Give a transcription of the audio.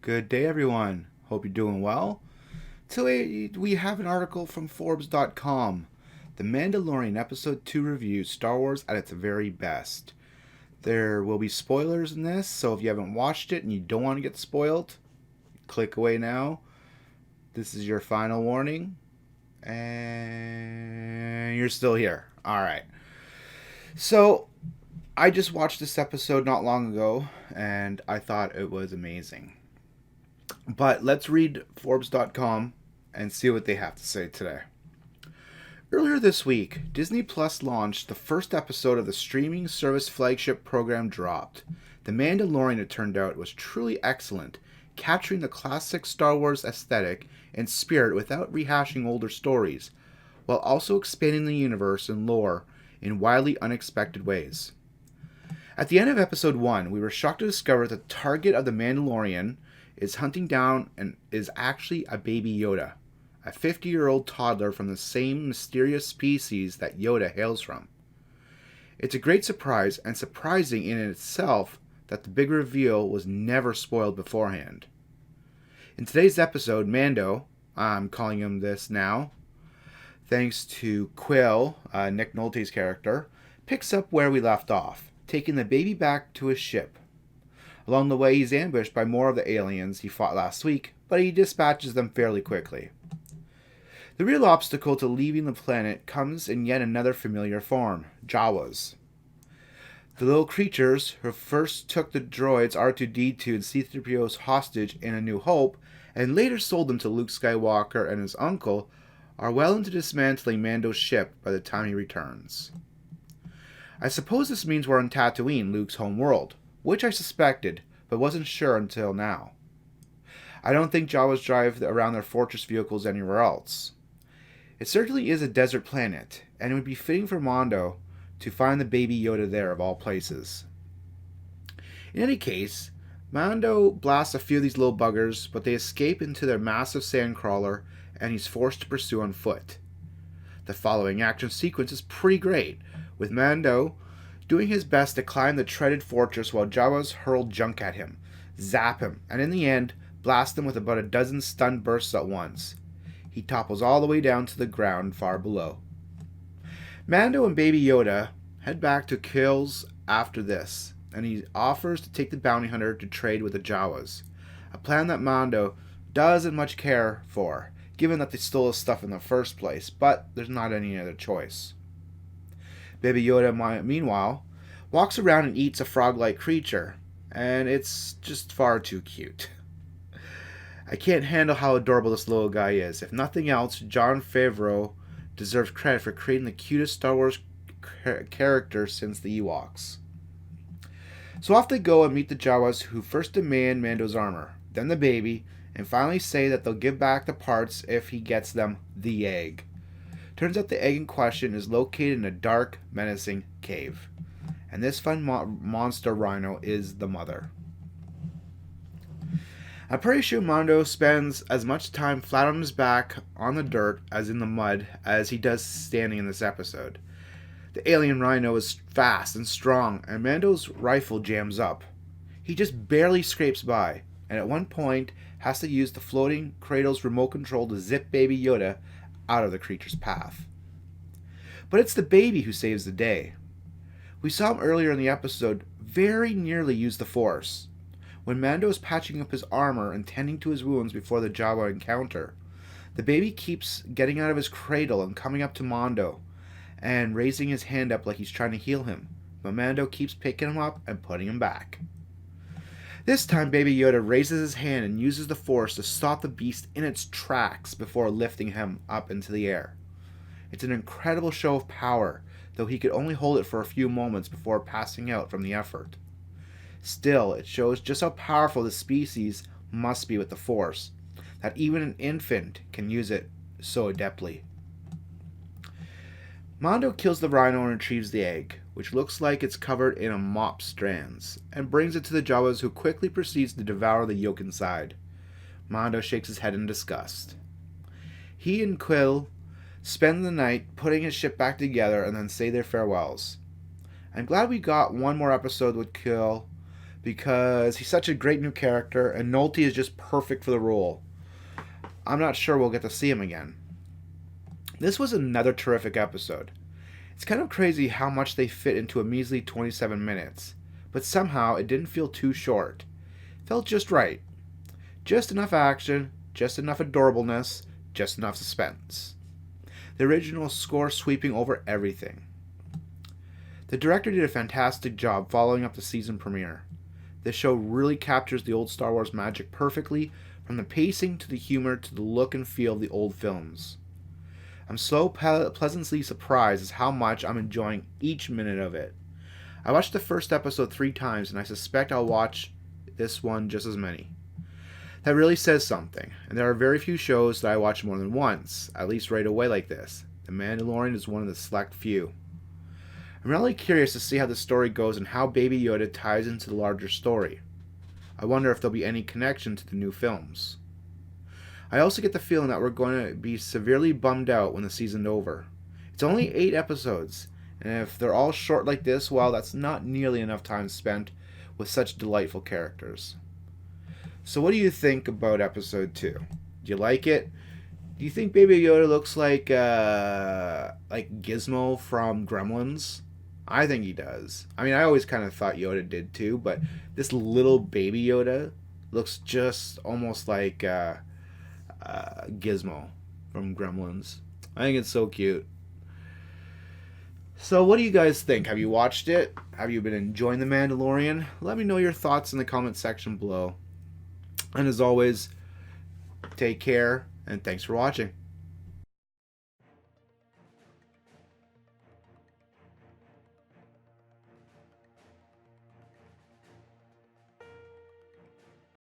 Good day, everyone. Hope you're doing well. Today, we have an article from Forbes.com. The Mandalorian Episode 2 review, Star Wars at its very best. There will be spoilers in this, so if you haven't watched it and you don't want to get spoiled, click away now. This is your final warning. And you're still here. Alright. So, I just watched this episode not long ago, and I thought it was amazing. But let's read Forbes.com and see what they have to say today. Earlier this week, Disney Plus launched the first episode of the streaming service flagship program dropped. The Mandalorian, it turned out, was truly excellent, capturing the classic Star Wars aesthetic and spirit without rehashing older stories, while also expanding the universe and lore in wildly unexpected ways. At the end of episode 1, we were shocked to discover that the target of the Mandalorian is hunting down and is actually a baby Yoda, a 50-year-old toddler from the same mysterious species that Yoda hails from. It's a great surprise, and surprising in itself that the big reveal was never spoiled beforehand. In today's episode, Mando, I'm calling him this now, thanks to Quill, Nick Nolte's character, picks up where we left off, taking the baby back to his ship. Along the way, he's ambushed by more of the aliens he fought last week, but he dispatches them fairly quickly. The real obstacle to leaving the planet comes in yet another familiar form, Jawas. The little creatures who first took the droids R2-D2 and C-3PO's hostage in A New Hope, and later sold them to Luke Skywalker and his uncle, are well into dismantling Mando's ship by the time he returns. I suppose this means we're on Tatooine, Luke's home world, which I suspected, but wasn't sure until now. I don't think Jawas drive around their fortress vehicles anywhere else. It certainly is a desert planet, and it would be fitting for Mando to find the baby Yoda there of all places. In any case, Mando blasts a few of these little buggers, but they escape into their massive sandcrawler, and he's forced to pursue on foot. The following action sequence is pretty great, with Mando doing his best to climb the treaded fortress while Jawas hurl junk at him, zap him, and in the end, blast him with about a dozen stun bursts at once. He topples all the way down to the ground far below. Mando and Baby Yoda head back to Kills after this, and he offers to take the bounty hunter to trade with the Jawas, a plan that Mando doesn't much care for, given that they stole his stuff in the first place, but there's not any other choice. Baby Yoda, meanwhile, walks around and eats a frog-like creature, and it's just far too cute. I can't handle how adorable this little guy is. If nothing else, Jon Favreau deserves credit for creating the cutest Star Wars character since the Ewoks. So off they go and meet the Jawas, who first demand Mando's armor, then the baby, and finally say that they'll give back the parts if he gets them the egg. Turns out the egg in question is located in a dark, menacing cave. And this fun monster rhino is the mother. I'm pretty sure Mando spends as much time flat on his back on the dirt as in the mud as he does standing in this episode. The alien rhino is fast and strong, and Mando's rifle jams up. He just barely scrapes by, and at one point has to use the floating cradle's remote control to zip Baby Yoda out of the creature's path. But it's the baby who saves the day. We saw him earlier in the episode very nearly use the Force. When Mando is patching up his armor and tending to his wounds before the Jawa encounter, the baby keeps getting out of his cradle and coming up to Mando and raising his hand up like he's trying to heal him, but Mando keeps picking him up and putting him back. This time, Baby Yoda raises his hand and uses the Force to stop the beast in its tracks before lifting him up into the air. It's an incredible show of power, though he could only hold it for a few moments before passing out from the effort. Still, it shows just how powerful the species must be with the Force, that even an infant can use it so adeptly. Mando kills the rhino and retrieves the egg, which looks like it's covered in a mop strands, and brings it to the Jawas, who quickly proceeds to devour the yolk inside. Mando shakes his head in disgust. He and Quill spend the night putting his ship back together and then say their farewells. I'm glad we got one more episode with Quill, because he's such a great new character, and Nolte is just perfect for the role. I'm not sure we'll get to see him again. This was another terrific episode. It's kind of crazy how much they fit into a measly 27 minutes, but somehow it didn't feel too short. It felt just right. Just enough action, just enough adorableness, just enough suspense. The original score sweeping over everything. The director did a fantastic job following up the season premiere. This show really captures the old Star Wars magic perfectly, from the pacing to the humor to the look and feel of the old films. I'm so pleasantly surprised as how much I'm enjoying each minute of it. I watched the first episode 3 times, and I suspect I'll watch this one just as many. That really says something, and there are very few shows that I watch more than once, at least right away like this. The Mandalorian is one of the select few. I'm really curious to see how the story goes and how Baby Yoda ties into the larger story. I wonder if there'll be any connection to the new films. I also get the feeling that we're going to be severely bummed out when the season's over. It's only 8 episodes, and if they're all short like this, well, that's not nearly enough time spent with such delightful characters. So what do you think about episode 2? Do you like it? Do you think Baby Yoda looks like Gizmo from Gremlins? I think he does. I mean, I always kind of thought Yoda did too, but this little Baby Yoda looks just almost like Gizmo from Gremlins. I think it's so cute. So what do you guys think? Have you watched it? Have you been enjoying The Mandalorian? Let me know your thoughts in the comment section below. And as always, take care, and thanks for watching.